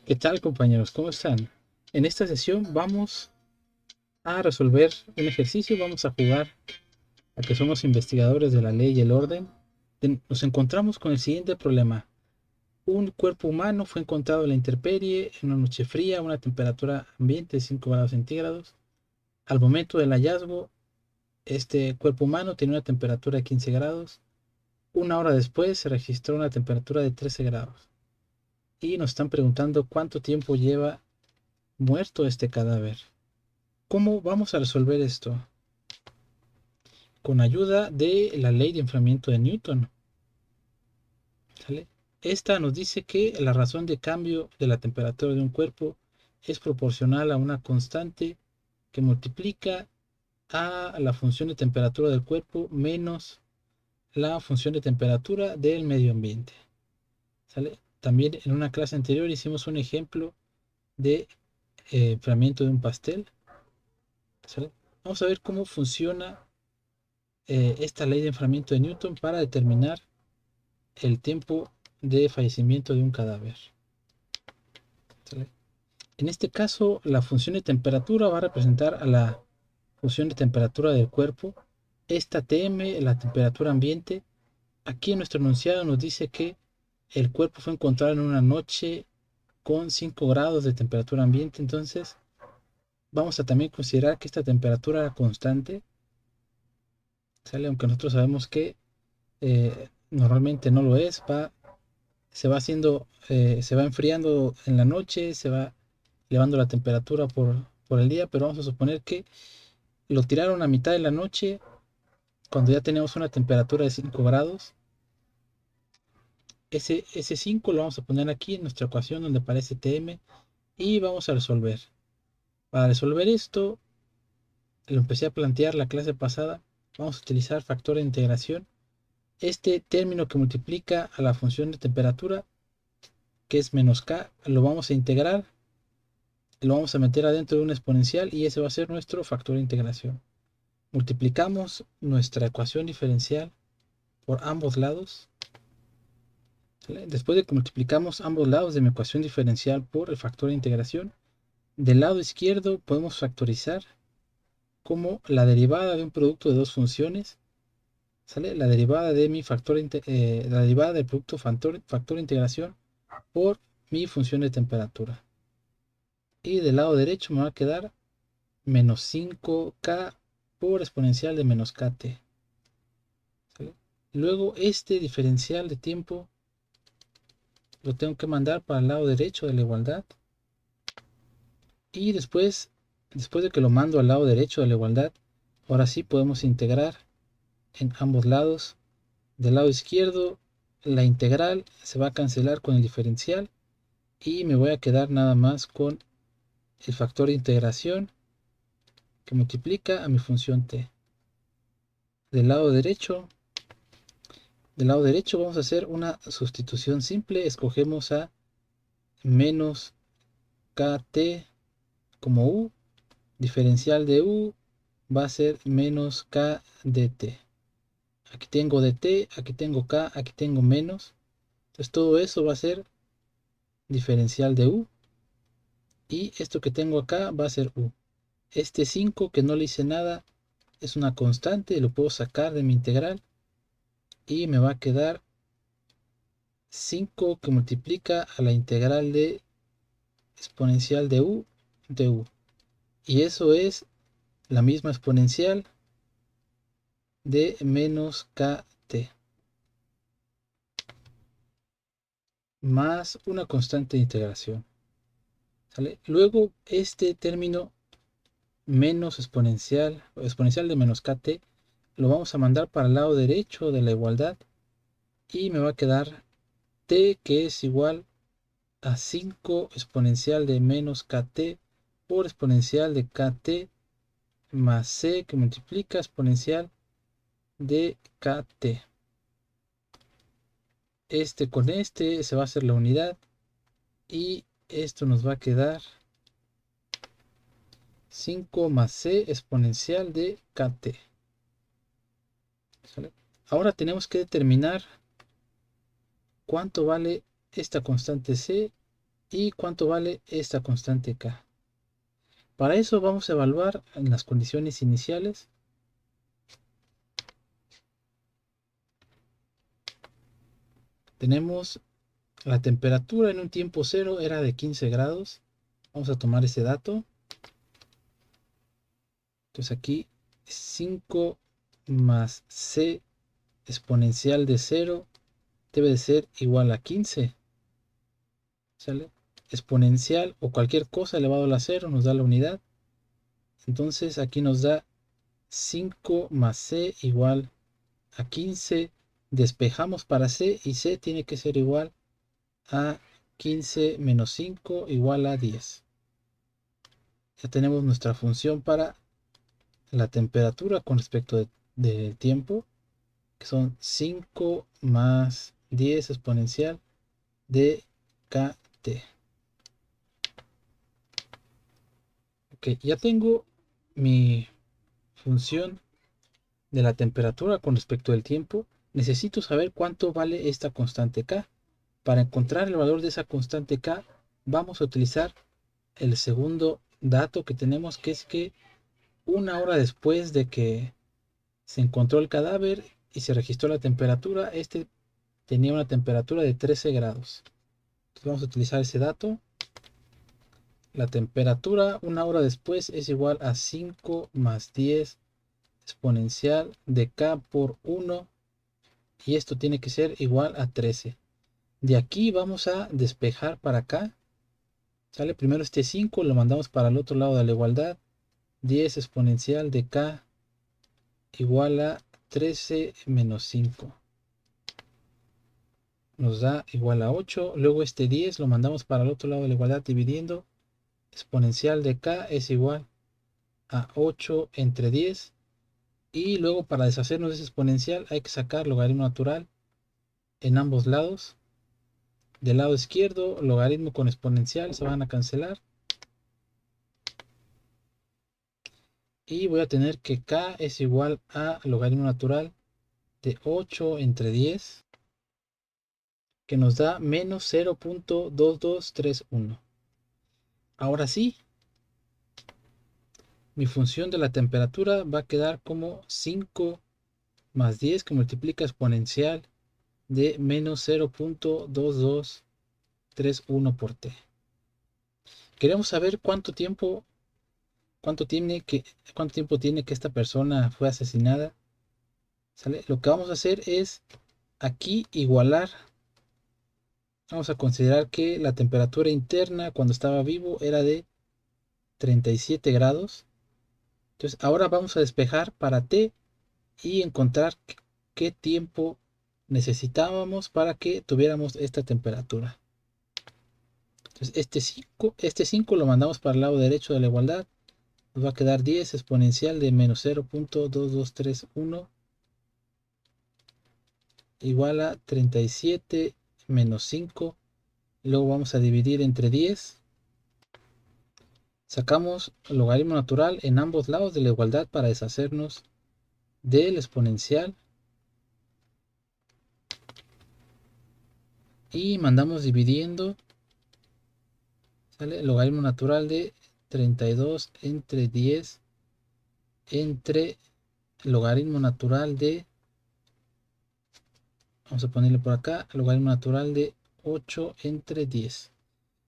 ¿Qué tal, compañeros? ¿Cómo están? En esta sesión vamos a resolver un ejercicio, vamos a jugar a que somos investigadores de la ley y el orden. Nos encontramos con el siguiente problema. Un cuerpo humano fue encontrado en la intemperie en una noche fría a una temperatura ambiente de 5 grados centígrados. Al momento del hallazgo, este cuerpo humano tenía una temperatura de 15 grados. Una hora después se registró una temperatura de 13 grados. Y nos están preguntando cuánto tiempo lleva muerto este cadáver. ¿Cómo vamos a resolver esto? Con ayuda de la ley de enfriamiento de Newton. ¿Sale? Esta nos dice que la razón de cambio de la temperatura de un cuerpo es proporcional a una constante que multiplica a la función de temperatura del cuerpo menos la función de temperatura del medio ambiente. ¿Sale? También en una clase anterior hicimos un ejemplo de enfriamiento de un pastel. ¿Sale? Vamos a ver cómo funciona esta ley de enfriamiento de Newton para determinar el tiempo de fallecimiento de un cadáver. ¿Sale? En este caso, la función de temperatura va a representar a la función de temperatura del cuerpo. Esta Tm, la temperatura ambiente. Aquí en nuestro enunciado nos dice que el cuerpo fue encontrado en una noche con 5 grados de temperatura ambiente. Entonces, vamos a también considerar que esta temperatura era constante. ¿Sale? Aunque nosotros sabemos que normalmente no lo es, se va haciendo, se va enfriando en la noche, se va elevando la temperatura por el día, pero vamos a suponer que lo tiraron a mitad de la noche, cuando ya tenemos una temperatura de 5 grados. Ese 5 lo vamos a poner aquí en nuestra ecuación donde aparece Tm y vamos a resolver. Para resolver esto, lo empecé a plantear la clase pasada, vamos a utilizar factor de integración. Este término que multiplica a la función de temperatura, que es menos k, lo vamos a integrar, lo vamos a meter adentro de un exponencial y ese va a ser nuestro factor de integración. Multiplicamos nuestra ecuación diferencial por ambos lados. ¿Sale? Después de que multiplicamos ambos lados de mi ecuación diferencial por el factor de integración, del lado izquierdo podemos factorizar como la derivada de un producto de dos funciones. ¿Sale? La derivada de mi factor, la derivada del producto factor de integración por mi función de temperatura. Y del lado derecho me va a quedar menos 5k por exponencial de menos kt. ¿Sale? Luego este diferencial de tiempo lo tengo que mandar para el lado derecho de la igualdad. Y después de que lo mando al lado derecho de la igualdad, ahora sí podemos integrar en ambos lados. Del lado izquierdo, la integral se va a cancelar con el diferencial y me voy a quedar nada más con el factor de integración que multiplica a mi función t. Del lado derecho, vamos a hacer una sustitución simple. Escogemos a menos kt como u. Diferencial de u va a ser menos k dt. Aquí tengo dt, aquí tengo k, aquí tengo menos. Entonces todo eso va a ser diferencial de u. Y esto que tengo acá va a ser u. Este 5 que no le hice nada es una constante, lo puedo sacar de mi integral. Y me va a quedar 5 que multiplica a la integral de exponencial de u de u. Y eso es la misma exponencial de menos kt más una constante de integración. ¿Sale? Luego este término menos exponencial o exponencial de menos kt lo vamos a mandar para el lado derecho de la igualdad y me va a quedar t que es igual a 5 exponencial de menos kt por exponencial de kt más c que multiplica exponencial de kt. Este con este se va a hacer la unidad y esto nos va a quedar 5 más c exponencial de kt. ¿Sale? Ahora tenemos que determinar cuánto vale esta constante c y cuánto vale esta constante K. Para eso vamos a evaluar en las condiciones iniciales. Tenemos la temperatura en un tiempo cero era de 15 grados. Vamos a tomar ese dato. Entonces aquí 5 más C exponencial de 0 debe de ser igual a 15. ¿Sale? Exponencial o cualquier cosa elevado a la 0 nos da la unidad. Entonces aquí nos da 5 más C igual a 15. Despejamos para C y C tiene que ser igual a 15 menos 5 igual a 10. Ya tenemos nuestra función para la temperatura con respecto de tiempo, que son 5 más 10 exponencial de KT. Ok, ya tengo mi función de la temperatura con respecto del tiempo. Necesito saber cuánto vale esta constante K. Para encontrar el valor de esa constante K, vamos a utilizar el segundo dato que tenemos, que es que una hora después de que se encontró el cadáver y se registró la temperatura, este tenía una temperatura de 13 grados. Entonces vamos a utilizar ese dato. La temperatura una hora después es igual a 5 más 10 exponencial de K por 1, y esto tiene que ser igual a 13. De aquí vamos a despejar para acá. ¿Sale? Primero este 5 lo mandamos para el otro lado de la igualdad. 10 exponencial de K igual a 13 menos 5. Nos da igual a 8. Luego este 10 lo mandamos para el otro lado de la igualdad dividiendo. Exponencial de K es igual a 8 entre 10. Y luego para deshacernos de ese exponencial hay que sacar logaritmo natural en ambos lados. Del lado izquierdo, logaritmo con exponencial se van a cancelar. Y voy a tener que K es igual a logaritmo natural de 8 entre 10, que nos da menos 0.2231. Ahora sí, mi función de la temperatura va a quedar como 5 más 10 que multiplica exponencial de menos 0.2231 por t. Queremos saber cuánto tiempo tiene que esta persona fue asesinada. ¿Sale? Lo que vamos a hacer es aquí igualar. Vamos a considerar que la temperatura interna cuando estaba vivo era de 37 grados. Entonces ahora vamos a despejar para t y encontrar qué tiempo necesitábamos para que tuviéramos esta temperatura. Entonces este 5 lo mandamos para el lado derecho de la igualdad. Nos va a quedar 10 exponencial de menos 0.2231 igual a 37 menos 5. Luego vamos a dividir entre 10. Sacamos logaritmo natural en ambos lados de la igualdad para deshacernos del exponencial. Y mandamos dividiendo. ¿Sale? Logaritmo natural de 32 entre 10 entre logaritmo natural de, vamos a ponerle por acá, logaritmo natural de 8 entre 10.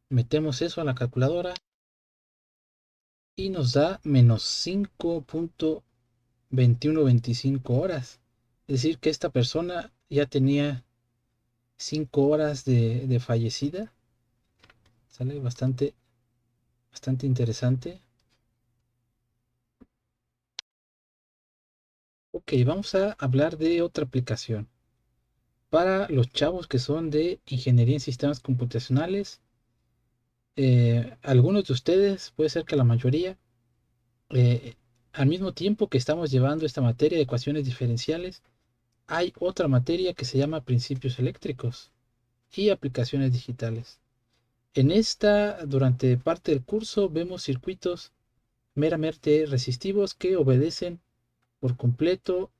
Metemos eso a la calculadora y nos da menos 5.2125 horas. Es decir, que esta persona ya tenía 5 horas de fallecida. Sale bastante interesante. Ok, vamos a hablar de otra aplicación. Para los chavos que son de ingeniería en sistemas computacionales, algunos de ustedes, puede ser que la mayoría, eh, al mismo tiempo que estamos llevando esta materia de ecuaciones diferenciales, hay otra materia que se llama principios eléctricos y aplicaciones digitales. En esta, durante parte del curso, vemos circuitos meramente resistivos que obedecen por completo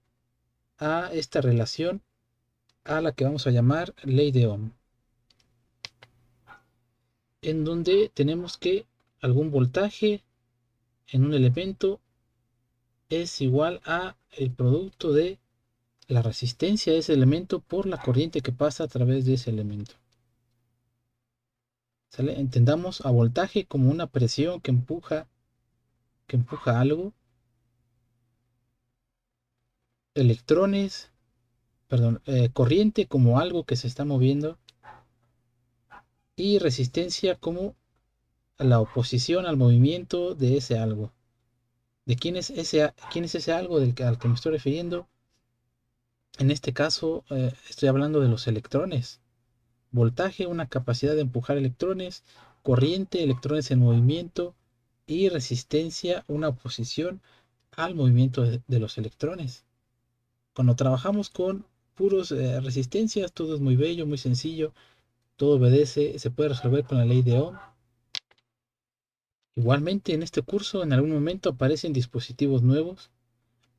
a esta relación a la que vamos a llamar ley de Ohm. en donde tenemos que algún voltaje en un elemento es igual a el producto de la resistencia de ese elemento por la corriente que pasa a través de ese elemento. ¿Sale? Entendamos a voltaje como una presión que empuja algo. Electrones, perdón, corriente como algo que se está moviendo. Y resistencia como la oposición al movimiento de ese algo. ¿De quién es ese algo al que me estoy refiriendo? En este caso estoy hablando de los electrones. Voltaje, una capacidad de empujar electrones. Corriente, electrones en movimiento. Y resistencia, una oposición al movimiento de los electrones. Cuando trabajamos con puros resistencias, todo es muy bello, muy sencillo. Todo obedece, se puede resolver con la ley de Ohm. Igualmente, en este curso en algún momento aparecen dispositivos nuevos.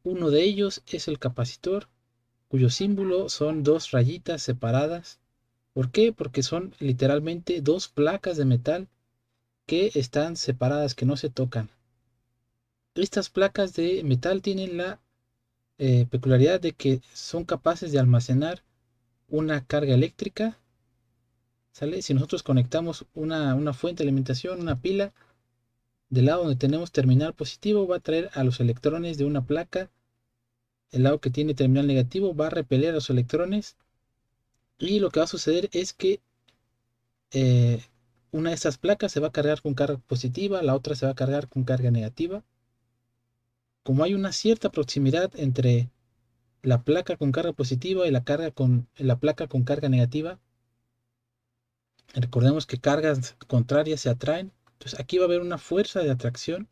Uno de ellos es el capacitor, cuyo símbolo son dos rayitas separadas. ¿Por qué? Porque son literalmente dos placas de metal que están separadas, que no se tocan. Estas placas de metal tienen la peculiaridad de que son capaces de almacenar una carga eléctrica. ¿Sale? Si nosotros conectamos una fuente de alimentación, una pila, del lado donde tenemos terminal positivo va a traer a los electrones de una placa. El lado que tiene terminal negativo va a repeler a los electrones. Y lo que va a suceder es que eh, una de estas placas se va a cargar con carga positiva, la otra se va a cargar con carga negativa. Como hay una cierta proximidad entre la placa con carga positiva y la placa con carga negativa, recordemos que cargas contrarias se atraen. Entonces aquí va a haber una fuerza de atracción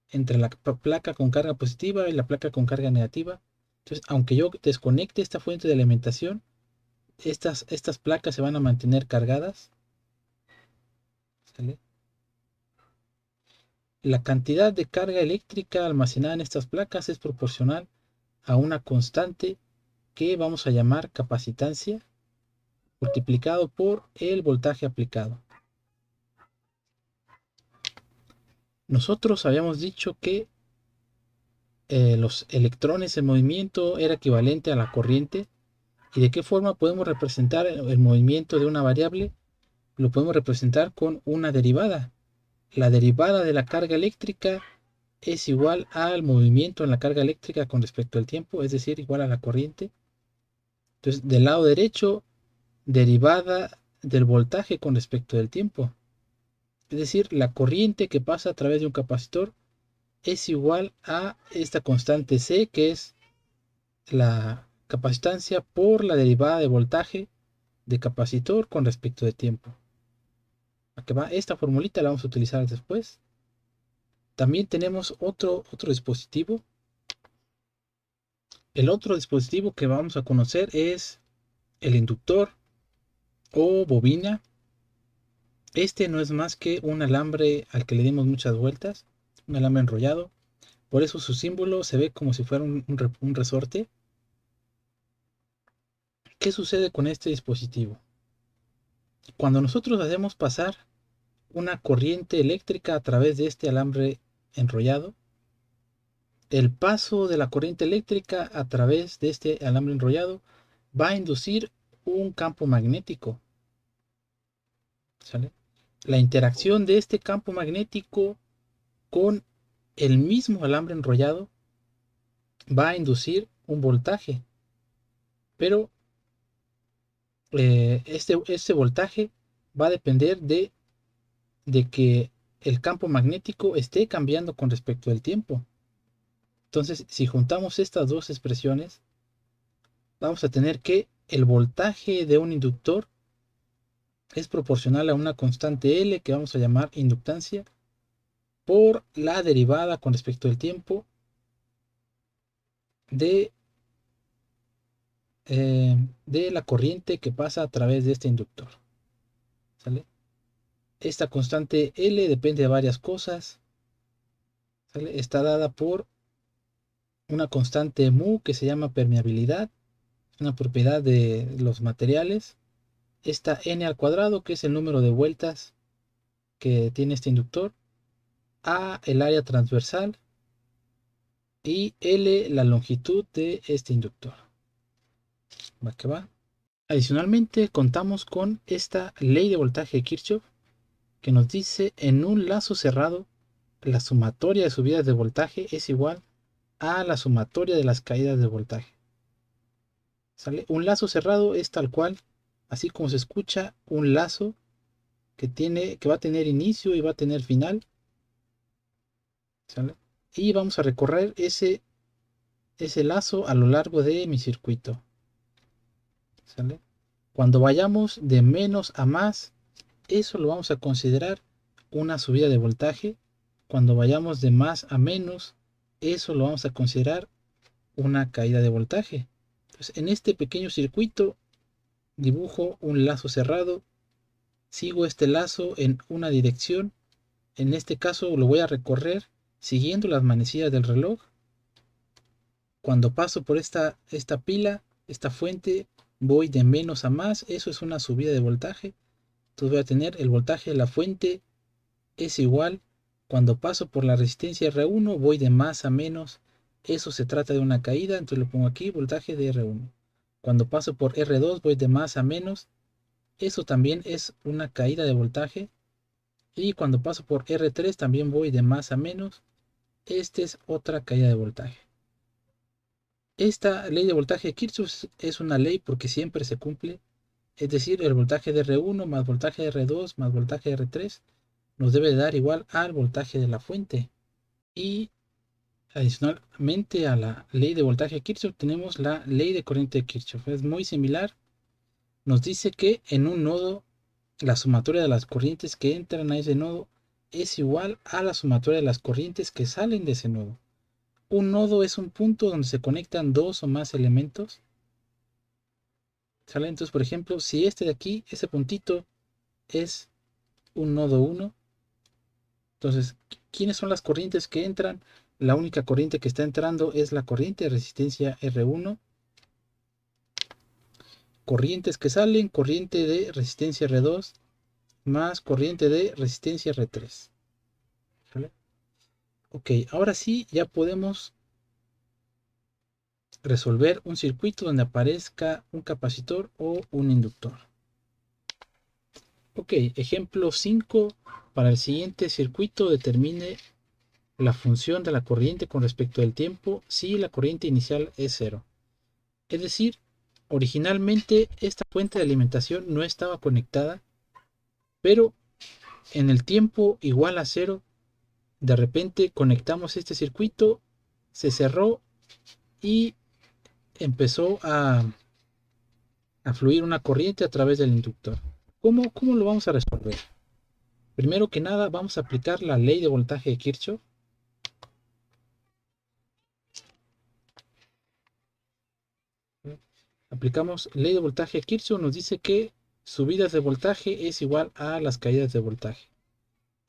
entre la placa con carga positiva y la placa con carga negativa. Entonces, aunque yo desconecte esta fuente de alimentación, estas placas se van a mantener cargadas. ¿Sale? La cantidad de carga eléctrica almacenada en estas placas es proporcional a una constante que vamos a llamar capacitancia multiplicado por el voltaje aplicado. Nosotros habíamos dicho que los electrones en movimiento era equivalente a la corriente. ¿Y de qué forma podemos representar el movimiento de una variable? Lo podemos representar con una derivada. La derivada de la carga eléctrica es igual al movimiento en la carga eléctrica con respecto al tiempo, es decir, igual a la corriente. Entonces, del lado derecho, derivada del voltaje con respecto del tiempo. Es decir, la corriente que pasa a través de un capacitor es igual a esta constante C, que es la capacitancia por la derivada de voltaje de capacitor con respecto de tiempo. ¿A qué va? Esta formulita la vamos a utilizar después. También tenemos otro dispositivo. El otro dispositivo que vamos a conocer es el inductor o bobina. Este no es más que un alambre al que le dimos muchas vueltas, un alambre enrollado. Por eso su símbolo se ve como si fuera un resorte. ¿Qué sucede con este dispositivo? Cuando nosotros hacemos pasar una corriente eléctrica a través de este alambre enrollado, el paso de la corriente eléctrica a través de este alambre enrollado va a inducir un campo magnético. ¿Sale? La interacción de este campo magnético con el mismo alambre enrollado va a inducir un voltaje. Pero este voltaje va a depender de que el campo magnético esté cambiando con respecto al tiempo. Entonces, si juntamos estas dos expresiones, vamos a tener que el voltaje de un inductor es proporcional a una constante L que vamos a llamar inductancia por la derivada con respecto al tiempo de la corriente que pasa a través de este inductor. ¿Sale? Esta constante L depende de varias cosas. ¿Sale? Está dada por una constante mu que se llama permeabilidad, una propiedad de los materiales. esta n al cuadrado, que es el número de vueltas que tiene este inductor, a el área transversal y L la longitud de este inductor. Va que va. Adicionalmente contamos con esta ley de voltaje de Kirchhoff que nos dice en un lazo cerrado la sumatoria de subidas de voltaje es igual a la sumatoria de las caídas de voltaje. ¿Sale? Un lazo cerrado es tal cual, así como se escucha, un lazo que va a tener inicio y va a tener final. ¿Sale? Y vamos a recorrer ese lazo a lo largo de mi circuito. ¿Sale? Cuando vayamos de menos a más, eso lo vamos a considerar una subida de voltaje. Cuando vayamos de más a menos, eso lo vamos a considerar una caída de voltaje. Entonces, en este pequeño circuito dibujo un lazo cerrado, sigo este lazo en una dirección. En este caso lo voy a recorrer siguiendo las manecillas del reloj. Cuando paso por esta pila, esta fuente, voy de menos a más, eso es una subida de voltaje. Entonces voy a tener el voltaje de la fuente es igual, cuando paso por la resistencia R1 voy de más a menos, eso se trata de una caída, entonces lo pongo aquí, voltaje de R1. Cuando paso por R2 voy de más a menos, eso también es una caída de voltaje. Y cuando paso por R3 también voy de más a menos, esta es otra caída de voltaje. Esta ley de voltaje de Kirchhoff es una ley porque siempre se cumple, es decir, el voltaje de R1 más voltaje de R2 más voltaje de R3 nos debe dar igual al voltaje de la fuente. Y adicionalmente a la ley de voltaje de Kirchhoff tenemos la ley de corriente de Kirchhoff. Es muy similar. Nos dice que en un nodo la sumatoria de las corrientes que entran a ese nodo es igual a la sumatoria de las corrientes que salen de ese nodo. Un nodo es un punto donde se conectan dos o más elementos. ¿Sale? Entonces, por ejemplo, si este de aquí, ese puntito es un nodo 1, entonces, ¿quiénes son las corrientes que entran? La única corriente que está entrando es la corriente de resistencia R1. Corrientes que salen, corriente de resistencia R2 más corriente de resistencia R3. ¿Vale? Ok, ahora sí ya podemos resolver un circuito donde aparezca un capacitor o un inductor. Ok, ejemplo 5. Para el siguiente circuito determine la función de la corriente con respecto al tiempo si la corriente inicial es 0. Es decir, originalmente esta fuente de alimentación no estaba conectada, pero en el tiempo igual a 0, de repente conectamos este circuito, se cerró y empezó a fluir una corriente a través del inductor. ¿Cómo lo vamos a resolver? Primero que nada vamos a aplicar la ley de voltaje de Kirchhoff. Aplicamos ley de voltaje de Kirchhoff, nos dice que subidas de voltaje es igual a las caídas de voltaje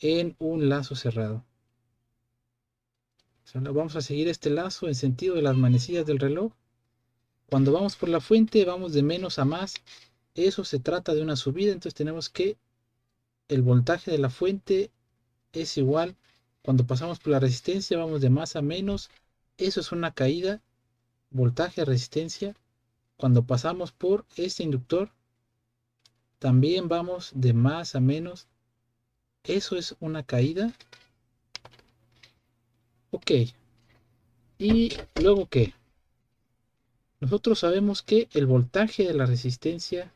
en un lazo cerrado. O sea, vamos a seguir este lazo en sentido de las manecillas del reloj. Cuando vamos por la fuente vamos de menos a más, eso se trata de una subida, entonces tenemos que el voltaje de la fuente es igual, cuando pasamos por la resistencia vamos de más a menos, eso es una caída, voltaje, resistencia. Cuando pasamos por este inductor también vamos de más a menos, eso es una caída. Ok, y luego ¿qué? Nosotros sabemos que el voltaje de la resistencia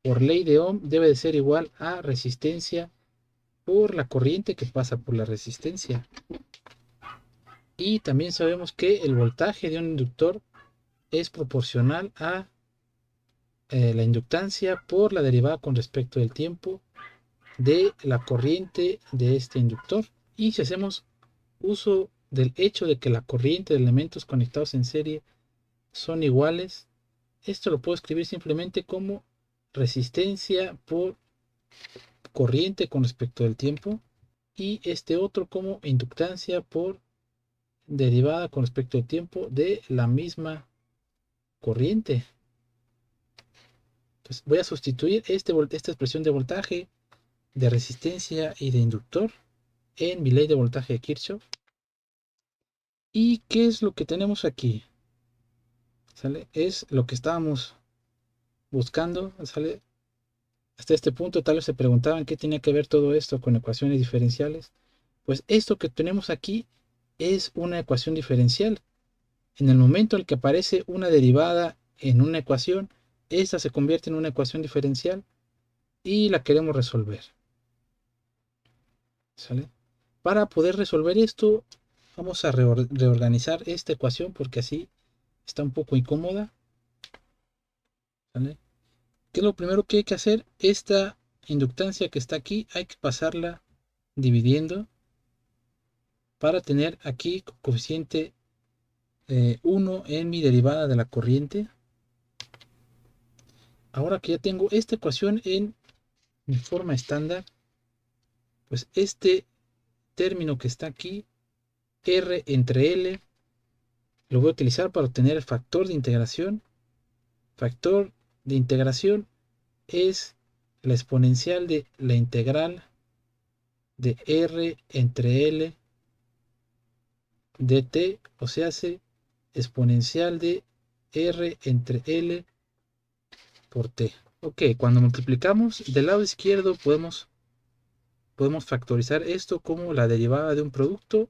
por ley de Ohm debe de ser igual a resistencia por la corriente que pasa por la resistencia. Y también sabemos que el voltaje de un inductor es proporcional a la inductancia por la derivada con respecto del tiempo de la corriente de este inductor. Y si hacemos uso del hecho de que la corriente de elementos conectados en serie son iguales, esto lo puedo escribir simplemente como resistencia por corriente con respecto del tiempo y este otro como inductancia por derivada con respecto al tiempo de la misma corriente. Entonces voy a sustituir esta expresión de voltaje, de resistencia y de inductor en mi ley de voltaje de Kirchhoff. ¿Y qué es lo que tenemos aquí? ¿Sale? Es lo que estábamos buscando. ¿Sale? Hasta este punto tal vez se preguntaban qué tenía que ver todo esto con ecuaciones diferenciales. Pues esto que tenemos aquí es una ecuación diferencial. En el momento en el que aparece una derivada en una ecuación, esta se convierte en una ecuación diferencial y la queremos resolver. ¿Sale? Para poder resolver esto, vamos a reorganizar esta ecuación porque así está un poco incómoda. ¿Sale? ¿Qué es lo primero que hay que hacer? Esta inductancia que está aquí hay que pasarla dividiendo para tener aquí coeficiente 1 en mi derivada de la corriente. Ahora que ya tengo esta ecuación en mi forma estándar, pues este término que está aquí, R entre L, lo voy a utilizar para obtener el factor de integración. Factor de integración es la exponencial de la integral de R entre L dt, o sea, hace exponencial de R entre L por T. Ok, cuando multiplicamos del lado izquierdo podemos factorizar esto como la derivada de un producto,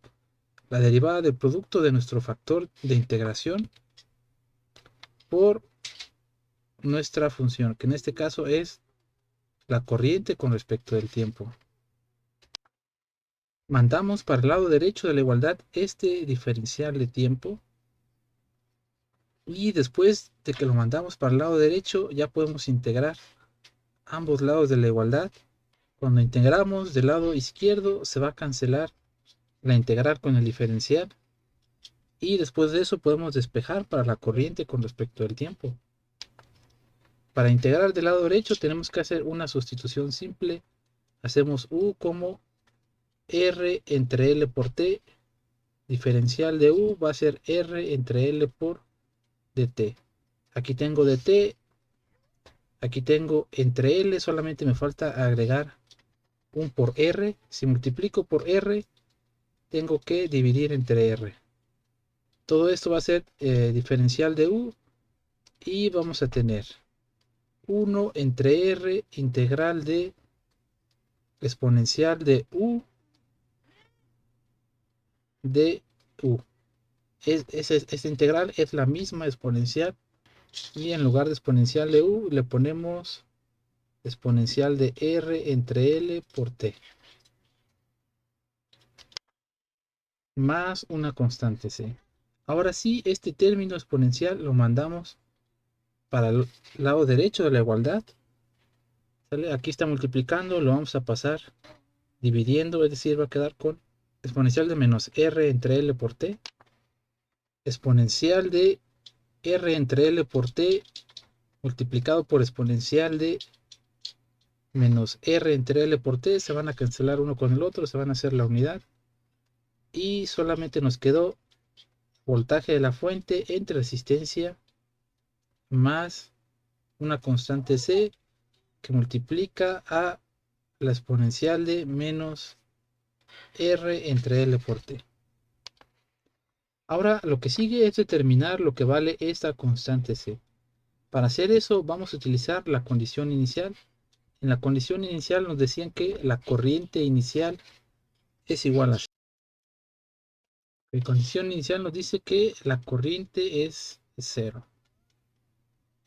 la derivada del producto de nuestro factor de integración por nuestra función, que en este caso es la corriente con respecto del tiempo. Mandamos para el lado derecho de la igualdad este diferencial de tiempo y después de que lo mandamos para el lado derecho ya podemos integrar ambos lados de la igualdad. Cuando integramos del lado izquierdo se va a cancelar la integral con el diferencial y después de eso podemos despejar para la corriente con respecto del tiempo. Para integrar del lado derecho tenemos que hacer una sustitución simple. Hacemos U como R entre L por T. Diferencial de U va a ser R entre L por dt. Aquí tengo dt. Aquí tengo entre L. Solamente me falta agregar un por R. Si multiplico por R, tengo que dividir entre R. Todo esto va a ser diferencial de U. Y vamos a tener 1 entre R integral de exponencial de U de U. Esta integral es la misma exponencial y en lugar de exponencial de U le ponemos exponencial de R entre L por T más una constante C. Ahora sí, este término exponencial lo mandamos para el lado derecho de la igualdad. ¿Sale? Aquí está multiplicando, lo vamos a pasar dividiendo, es decir, va a quedar con exponencial de menos R entre L por T, exponencial de R entre L por T multiplicado por exponencial de menos R entre L por T. Se van a cancelar uno con el otro, se van a hacer la unidad y solamente nos quedó voltaje de la fuente entre resistencia más una constante C que multiplica a la exponencial de menos R entre L por T. Ahora lo que sigue es determinar lo que vale esta constante C. Para hacer eso vamos a utilizar la condición inicial. En la condición inicial nos decían que la corriente inicial es igual a 0. La condición inicial nos dice que la corriente es 0.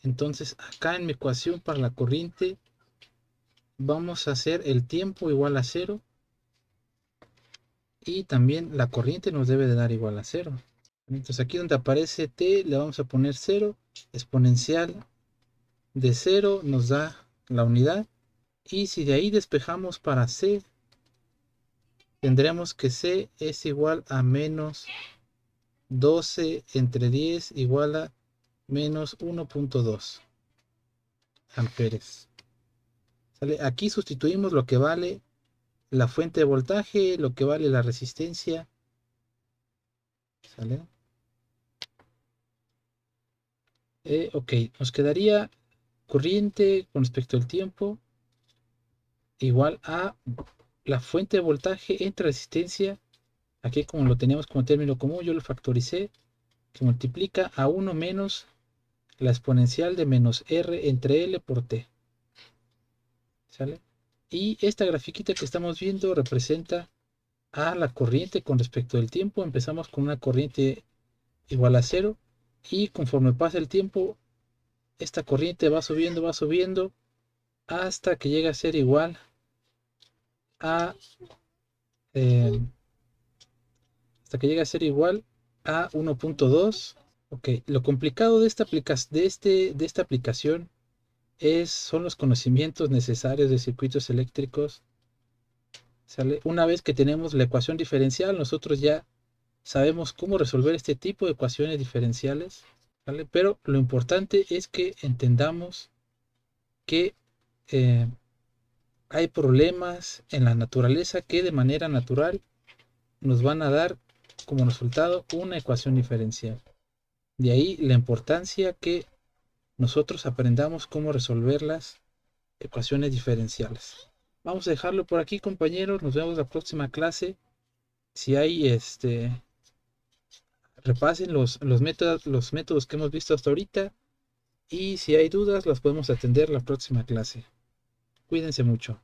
Entonces acá en mi ecuación para la corriente vamos a hacer el tiempo igual a 0 y también la corriente nos debe de dar igual a 0. Entonces aquí donde aparece t le vamos a poner 0, exponencial de 0 nos da la unidad y si de ahí despejamos para c, tendremos que c es igual a menos 12 entre 10 igual a menos 1.2 amperes. ¿Sale? Aquí sustituimos lo que vale la fuente de voltaje, lo que vale la resistencia. ¿Sale? Ok, nos quedaría corriente con respecto al tiempo igual a la fuente de voltaje entre resistencia. Aquí como lo teníamos como término común, yo lo factoricé, que multiplica a 1 menos la exponencial de menos R entre L por T. ¿Sale? Y esta grafiquita que estamos viendo representa a la corriente con respecto al tiempo. Empezamos con una corriente igual a 0 y conforme pasa el tiempo, esta corriente va subiendo hasta que llega a ser igual a hasta que llega a ser igual a 1.2. Ok, lo complicado de esta aplicación son los conocimientos necesarios de circuitos eléctricos. ¿Sale? Una vez que tenemos la ecuación diferencial, nosotros ya sabemos cómo resolver este tipo de ecuaciones diferenciales. ¿Vale? Pero lo importante es que entendamos que hay problemas en la naturaleza que de manera natural nos van a dar como resultado una ecuación diferencial. De ahí la importancia que nosotros aprendamos cómo resolver las ecuaciones diferenciales. Vamos a dejarlo por aquí, compañeros. Nos vemos la próxima clase. Si hay repasen los métodos que hemos visto hasta ahorita. Y si hay dudas, las podemos atender la próxima clase. Cuídense mucho.